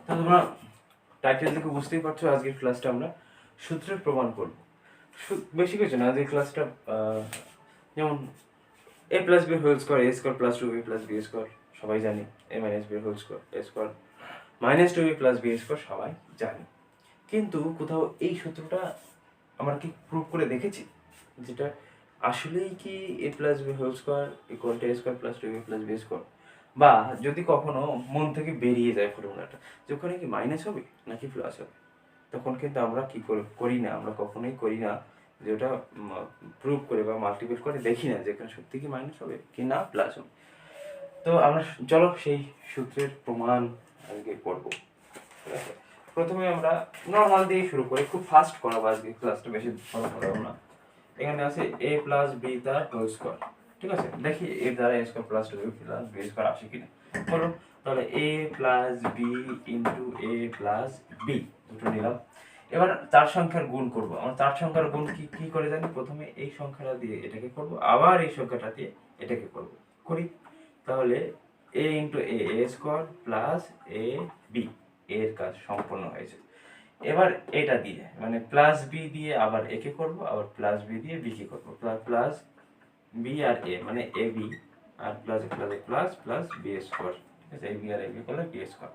তো তোমরা টাইটেল থেকে বুঝতেই পারছো আজকের ক্লাসটা আমরা সূত্রের প্রমাণ করব। বেশি কিছু না, আজকের ক্লাসটা যেমন A plus B whole square A square plus two B plus B square সবাই জানি, A minus B whole square A square minus two B plus B square সবাই জানি। কিন্তু কোথাও এই সূত্রটা আমরা কি প্রুভ করে দেখেছি যেটা আসলেই কি A plus B whole square equal to A square plus two B plus B square, বা যদি কখনো মন থেকে বেরিয়ে যায় ফর্মুলাটা যে ওখানে কি মাইনাস হবে নাকি প্লাস হবে, তখন কিন্তু আমরা কি করি না, আমরা কখনোই করি না যে ওটা প্রুভ করে বা মাল্টিপ্লাই করে দেখি না যে এখানে সত্যি কি মাইনাস হবে কি না প্লাস হবে। তো আমরা চলো সেই সূত্রের প্রমাণ আজকে করবো। ঠিক আছে, প্রথমে আমরা নর্মাল দিয়ে শুরু করি, খুব ফাস্ট করাবো আজকে ক্লাসটা, বেশি ফলো করাবো না। এখানে আছে এ প্লাস বি তার হোল স্কোয়ার। ঠিক আছে, দেখি এর দ্বারা A square plus two plus B square আসে কিনা। চলো তাহলে A plus B into A plus B দুটো নিলাম। এবার চার সংখ্যার গুণ করব। আমরা চার সংখ্যার গুণ কি কি করে জানি, প্রথমে এই সংখ্যাটা দিয়ে এটাকে করব, আবার এই সংখ্যাটা দিয়ে এটাকে করব, করি। তাহলে এ into A A square plus A B, এর কাজ সম্পূর্ণ হয়েছে। এবার এটা দিয়ে মানে প্লাস বি দিয়ে আবার একে করব, আবার প্লাস বি দিয়ে বি কে করব, প্লাস বি আর এ মানে এ বি আর plus plus plus plus B square. ঠিক আছে, এ বি আর এ বি করলে বি স্কোয়ার।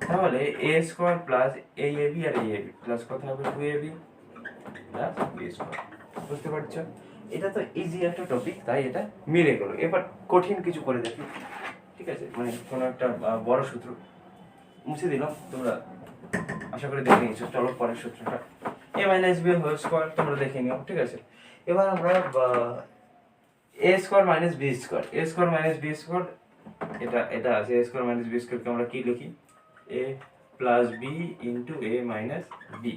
তাহলে A square plus A B আর এ বি প্লাস কত হবে two A B plus B square. বুঝতে পারছো, এটা তো ইজি একটা টপিক, তাই এটা মিলে গেল। এবার কঠিন কিছু করে দেখি। ঠিক আছে, মানে কোনো একটা বড় সূত্র মুছে দিলাম, তোমরা আশা করি দেখে নিয়েছো। চলো পরের সূত্রটা, এ মাইনাস বি হোল স্কোয়ার তোমরা দেখে নিও। ঠিক আছে, এবার আমরা এ square minus B square, A square minus B square এটা এটা আছে। এ স্কোয়ার মাইনাস বি স্কোয়ারকে আমরা কি লিখি, এ প্লাস বি ইন্টু এ মাইনাস বি।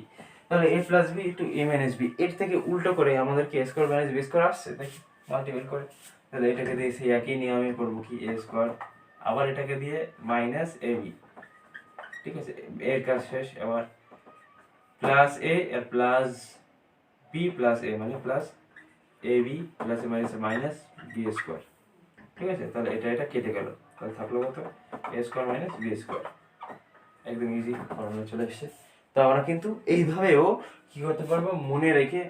তাহলে A plus B into A minus B, এর থেকে উল্টো করে আমাদের কি এ স্কোয়ার মাইনাস বি স্কোয়ার আসছে, দেখি মাল্টিপ্লাই করে। তাহলে এটাকে দিয়ে সেই একই নিয়মে করবো কি এ স্কোয়ার, আবার এটাকে দিয়ে মাইনাস এ বি। ঠিক আছে, এর কাজ শেষ। আবার প্লাস এ আর প্লাস বি প্লাস এ মানে plus A B plus A minus minus B square. ঠিক আছে, তাহলে এটা এটা কেটে গেল, তাহলে থাকলো কত এ স্কোয়ার মাইনাস বি স্কোয়ার। একদম ইজি ফর্মুলা চলে এসেছে। তো আমরা কিন্তু এইভাবেও কি করতে পারবো, মনে রেখে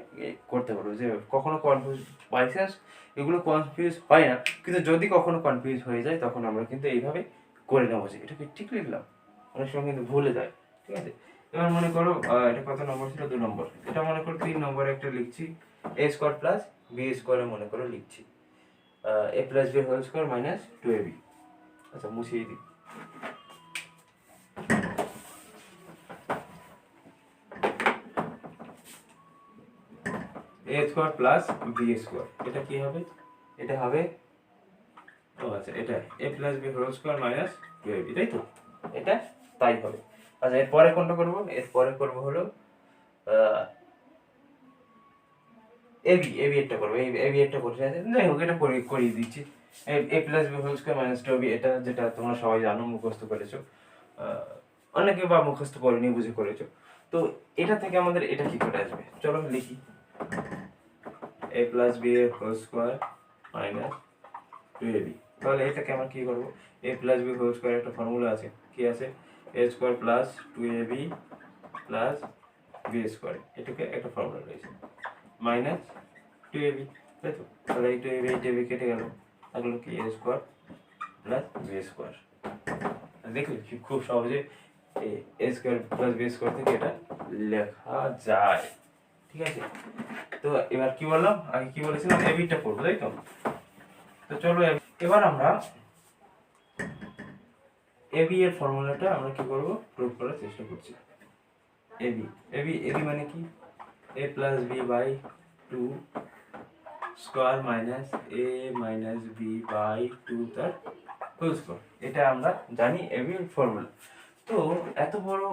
করতে পারবো, যে কখনো কনফিউজ বাই চান্স এগুলো কনফিউজ হয় না, কিন্তু যদি কখনো কনফিউজ হয়ে যায় তখন আমরা কিন্তু এইভাবে করে নেবো যে এটা কি ঠিক লিখলাম, অনেক সময় কিন্তু ভুলে যায়। ঠিক আছে, এবার মনে করো এটা কত নম্বর ছিল, 2 নম্বর। এটা মনে করো 3 নম্বরে একটা লিখছি এ স্কোয়ার প্লাস বি স্কোয়ারে মনে করো লিখছি A plus B whole square minus two A B. আচ্ছা মুছিয়ে দিই। A square plus B square, এটা কি হবে, এটা হবে ও আচ্ছা এটা A plus B whole square minus two A B, তাই তো, এটা তাই হবে। আচ্ছা এরপরে কোনটা করবো, এরপরে করবো হলো এবি, এবি একটা করবো, এবি একটা করতে আছে, যাই হোক এটা করিয়ে দিচ্ছি। A plus B whole square minus two A B, এটা যেটা তোমরা সবাই জানো, মুখস্থ করেছো, অনেকে বা মুখস্থ করেনি, বুঝে করেছো। তো এটা থেকে আমাদের এটা কি করে আসবে, চলো লিখি এ প্লাস বি এর whole square minus two A B. তাহলে এটাকে আমরা কি করবো, এ প্লাস বি হোল স্কোয়ার একটা ফর্মুলা আছে, কি আছে, এ square plus two A B plus B square, এটাকে একটা ফর্মুলা রয়েছে মাইনাস টু এ বি, তাই তো। তাহলে এই টু এ বি এই টু এ বি কেটে গেল, থাকলো কি এ স্কোয়ার প্লাস বি স্কোয়ার। দেখলে খুব সহজে এ স্কোয়ার প্লাস বি স্কোয়ার থেকে এটা লেখা যায়। ঠিক আছে, তো এবার কি বললাম, আগে কি বলেছিলাম, এবিটা করবো, তাই তো। তো চলো এবার আমরা এবি এর ফর্মুলাটা আমরা কি করব, প্রুভ করার চেষ্টা করছি। এবি এবি এবি মানে কি, A plus B by two square minus A minus B by two তার হোল স্কোয়ার, এটা আমরা জানি এবি এর ফর্মুলা। তো এত বড়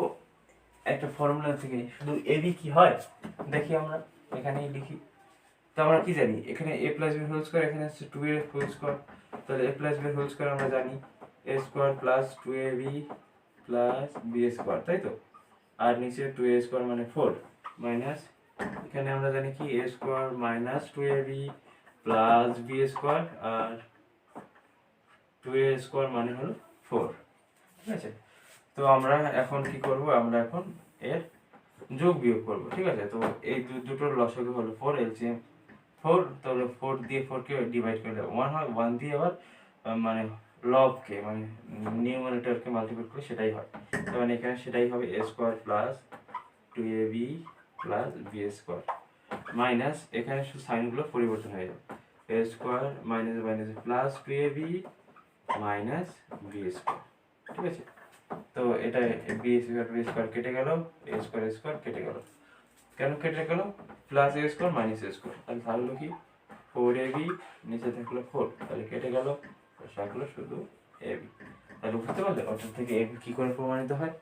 একটা ফর্মুলা থেকে শুধু এবি কি হয় দেখি, আমরা এখানেই লিখি। তো আমরা কি জানি, এখানে এ প্লাস বি হোল স্কোয়ার, এখানে হচ্ছে টু এ হোল স্কোয়ার। তাহলে A plus B whole square আমরা জানি এ square plus two A B plus B square, তাই তো। আর নিচে টু এ স্কোয়ার মানে ফোর মাইনাস, এখানে আমরা জানি কি এ square minus two A B plus B square, R two A square মানে হলো ফোর। ঠিক আছে, তো তো আমরা এখন কি করব, আমরা এখন এর যোগ বিয়োগ করব, ঠিক আছে। তো এই দুটোর লসাগু হলো 4, এলসিএম 4, তাহলে 4 দিয়ে 4 কে ডিভাইড করলে 1 হয়, 1 দিয়ে আবার মানে লবকে মানে নিউমারেটরকে মাল্টিপ্লাই করলে সেটাই হয়। তার মানে এখানে সেটাই হবে a square plus 2ab plus b square minus, এখানে শুধু সাইনগুলো পরিবর্তন হয়ে যাবে, a square minus minus plus 2ab minus b square, ঠিক আছে। তো এটা b স্কয়ার কেটে গেল, a স্কয়ার কেটে গেল, কেন কেটে গেল, plus a square minus a square, তাহলে থাকলো কি 4ab, নিচে থাকলো 4, তাহলে কেটে গেল, থাকলো শুধু ab। তাহলে বুঝতে পারলে অর্থাৎ থেকে ab কি করে প্রমাণিত হয়,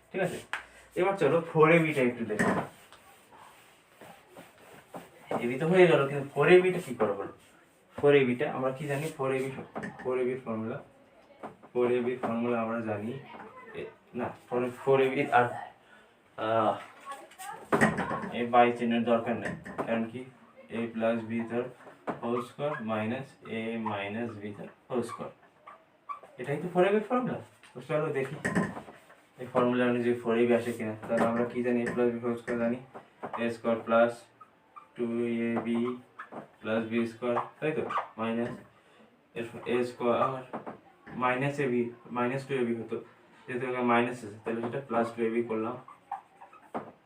ঠিক আছে। এবার চলো 4ab টা একটু দেখি। ab তো হয়ে গেল, কিন্তু 4ab টা কি করে হলো। 4ab টা আমরা কি জানি, 4ab এর ফর্মুলা, 4ab এর ফর্মুলা আমরা জানি না, 4ab আর এই বাই চিহ্নের দরকার নেই, কারণ কি a প্লাস b তার whole square minus a minus b তার হোল স্কয়ার, এটাই তো 4ab এর ফর্মুলা। তো চলো দেখি এই ফর্মুলা অনুযায়ী 4ab আসে কিনা। তাহলে আমরা কি জানি, a plus b whole square জানি, a square plus 2ab plus b square, তাই তো, minus a square minus ab minus 2ab হতো, যেহেতু এখানে মাইনাস আছে তাহলে সেটা প্লাস 2ab করলাম,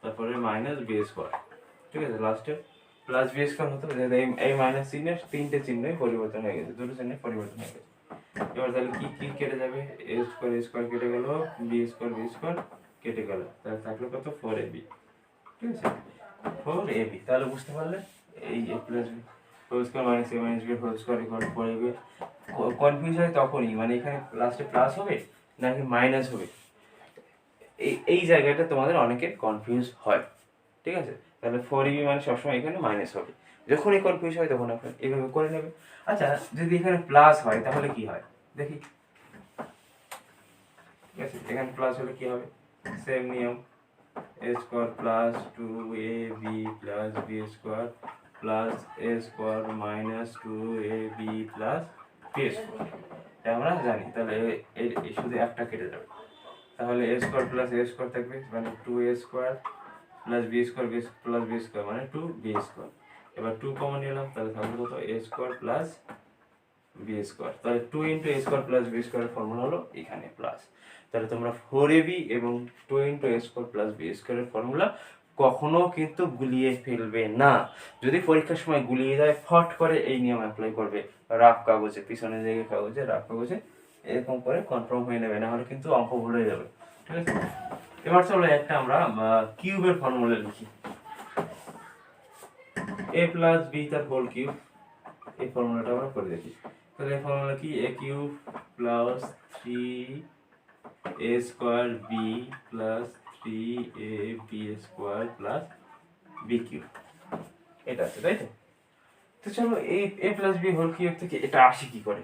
তারপরে মাইনাস b স্কয়ার, ঠিক আছে। লাস্টে প্লাস b স্কয়ার হতো, এই মাইনাস চিহ্নের তিনটে চিহ্নই পরিবর্তন হয়ে গেছে, দুটো চিহ্নে পরিবর্তন হয়ে গেছে। এবার তাহলে কি কি কেটে যাবে, a স্কয়ার কেটে গেল, b স্কয়ার কেটে গেল, তাহলে থাকলো কত 4ab, ঠিক আছে 4ab। তাহলে বুঝতে পারলে এই a plus b whole square minus a minus b whole square equal 4ab। Confuse হয় তখনই, মানে এখানে লাস্টে প্লাস হবে নাকি মাইনাস হবে, এই জায়গাটা তোমাদের অনেকের কনফিউজ হয়, ঠিক আছে। তাহলে 4ab মানে সবসময় এখানে মাইনাস হবে, যখনই কনফিউজ হয় তখন আপনি এভাবে করে নেবে। আচ্ছা যদি এখানে প্লাস হয় তাহলে কি হয় দেখি, ঠিক আছে। এখানে প্লাস হলে কি হবে, সেম নিয়ম, a square plus 2ab plus b square plus a square minus 2ab plus b square, এটা আমরা জানি। তাহলে এই শুধু একটা কেটে যাবে, তাহলে a square plus a square থাকবে মানে 2a square plus b square plus b square মানে 2b স্কয়ার। এবার 2 কমন নিলাম, তাহলে থাকবে কত a square plus b square, তাহলে 2 into a square plus b স্কয়ারের ফর্মুলা হলো এখানে প্লাস। তাহলে তোমরা 4ab এবং 2 into a square plus b স্কয়ারের ফর্মুলা কখনো কিন্তু গুলিয়ে ফেলবে না। যদি পরীক্ষার সময় গুলিয়ে যায়, ফট করে এই নিয়ম অ্যাপ্লাই করবে, রাফ কাগজে, পিছনের দিকে কাগজে, রাফ কাগজে এরকম করে কনফার্ম হয়ে নেবে, না হলে কিন্তু অঙ্ক ভুল হয়ে যাবে, ঠিক আছে। এবার চলো একটা আমরা কিউবের ফর্মুলা লিখি, a প্লাস b তার হোল কিউব, এই ফর্মুলাটা আমরা করে দেখি। তাহলে এই ফর্মুলা কি, a cube plus 3a square b plus 3ab square plus b cube, এটা আছে তাই তো। তো চলো এই a plus b whole cube থেকে এটা আসে কি করে,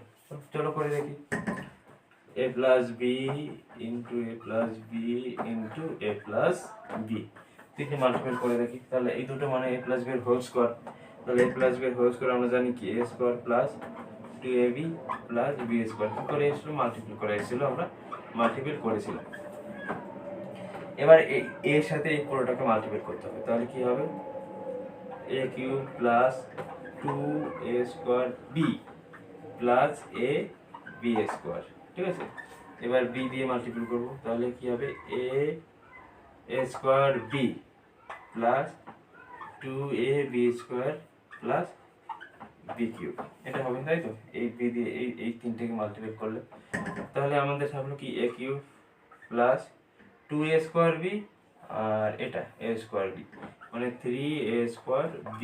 চলো করে দেখি। a plus b into a plus b into a plus b, তিনটে মাল্টিপ্লাই করে দেখি। তাহলে এই দুটো মানে a প্লাস b এর হোল স্কয়ার, তাহলে a প্লাস b এর হোল স্কয়ার আমরা জানি কি a square plus 2ab plus b square, কি করে এসেছিল, মাল্টিপ্লাই করে এসেছিল, আমরা মাল্টিপ্লাই করেছিলাম। এবার এর সাথে এই পুরোটাকে মাল্টিপ্লাই করতে হবে, তাহলে কি হবে a cube plus 2a square b plus a b square, ঠিক আছে। এবার b দিয়ে মাল্টিপ্লাই করব, তাহলে কি হবে a square b plus 2ab square plus b cube, এটা হবে তাই তো। এই b দিয়ে এই তিনটেকে মাল্টিপ্লাই করলে তাহলে আমাদের থাকলো কি a cube plus 2a square b আর এটা a স্কয়ার b মানে 3a square b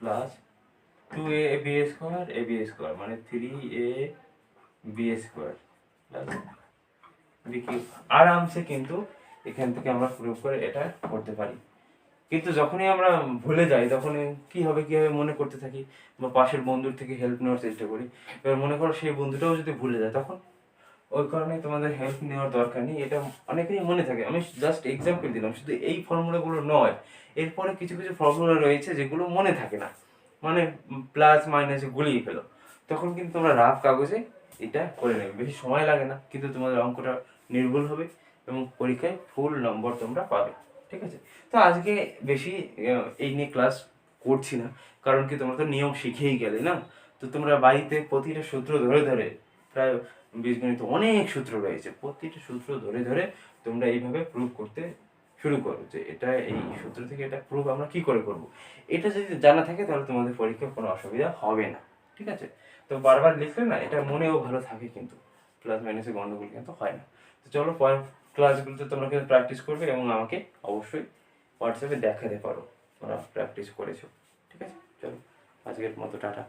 plus 2ab square ab square মানে 3ab square plus b cube. আরামসে কিন্তু এখান থেকে আমরা প্রুভ করে এটা করতে পারি, কিন্তু যখনই আমরা ভুলে যাই তখন কি হবে মনে করতে থাকি বা পাশের বন্ধুর থেকে হেল্প নেওয়ার চেষ্টা করি। এবার মনে করো সেই বন্ধুটাও যদি ভুলে যায়, তখন ওই কারণে তোমাদের হেল্প নেওয়ার দরকার নেই, এটা অনেকেরই মনে থাকে। আমি জাস্ট এক্সাম্পল দিলাম, শুধু এই ফর্মুলাগুলো নয়, এরপরে কিছু কিছু ফর্মুলা রয়েছে যেগুলো মনে থাকে না, মানে প্লাস মাইনাসে গুলিয়ে ফেলো, তখন কিন্তু তোমরা রাফ কাগজে এটা করে নেবে, বেশি সময় লাগে না, কিন্তু তোমাদের অঙ্কটা নির্ভুল হবে এবং পরীক্ষায় ফুল নম্বর তোমরা পাবে, ঠিক আছে? তো আজকে বেশি এই নিয়ে ক্লাস করছি না, কারণ কি তোমরা তো নিয়ম শিখেই গেলে না। তো তোমরা বাড়িতে প্রতিটা সূত্র ধরে ধরে, প্রায় বীজগণিত অনেক সূত্র রয়েছে, প্রতিটা সূত্র ধরে ধরে তোমরা এইভাবে প্রুভ করতে শুরু করো যে এটা এই সূত্র থেকে এটা প্রুভ আমরা কি করে করব। এটা যদি জানা থাকে তাহলে তোমাদের পরীক্ষায় কোনো অসুবিধা হবে না, ঠিক আছে? তো বারবার লিখলে না এটা মনেও ভালো থাকে, কিন্তু প্লাস মাইনাসে গন্ডগোল কিন্তু হয় না। তো চলো পরের ক্লাসগুলোতে তোমরা কিন্তু প্র্যাকটিস করবে এবং আমাকে অবশ্যই হোয়াটসঅ্যাপে দেখাতে পারো তোমরা প্র্যাকটিস করেছো, ঠিক আছে? চলো আজকের মতো টাটা।